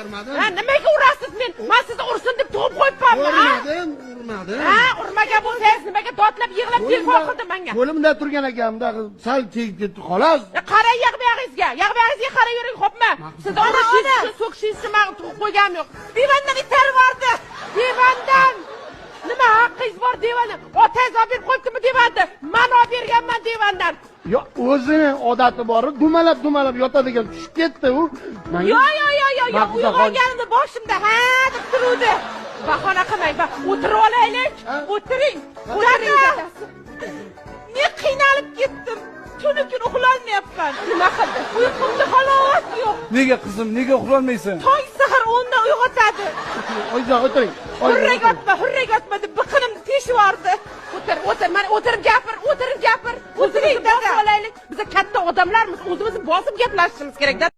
Urmadim. Ha, nimaga urasiz men? Men sizni ursin deb tug'ib qo'yibmanmi? Urmadim. Ha, urmagan bo'lsangiz nimaga dodlab yig'lab telefon qildi menga? Qo'limda turgan ekanimda sal tegdi xolos. Qarang yag'bag'ingizga. Yag'bag'ingizga qarab yuring, xo'pmi? Sizni urishingiz uchun so'kishingizni men tug'ib qo'yganim yo'q. Divandan itarib bordi. Divandan. Nima haqqingiz bor divandan? Otangiz olib berib qo'yibdimi divanni? Men olib berganman divandan. Yo, o'zini odati bor, dumalab yotadigan tushib ketdi u. Yo, uyg'onganimda boshimda ha deb turuvdi. Bahona qilmang, o'tirib olaylik. O'tiring. Men qiynalib ketdim. Tuni kun uxlolmayapman. Nima qildi? Uyqumda xolos yo'q. Nega qizim, nega uxlolmaysan? Tong sahar 10 da uyg'otadi. Oyzoq o'tiring. Hurrak otma deb biqinimni teshib yubordi. O'tir, mana o'tirib gapir. O'tiring, dada. Olaylik. Biz katta odamlarmiz, o'zimizni bosib gaplashishimiz kerak.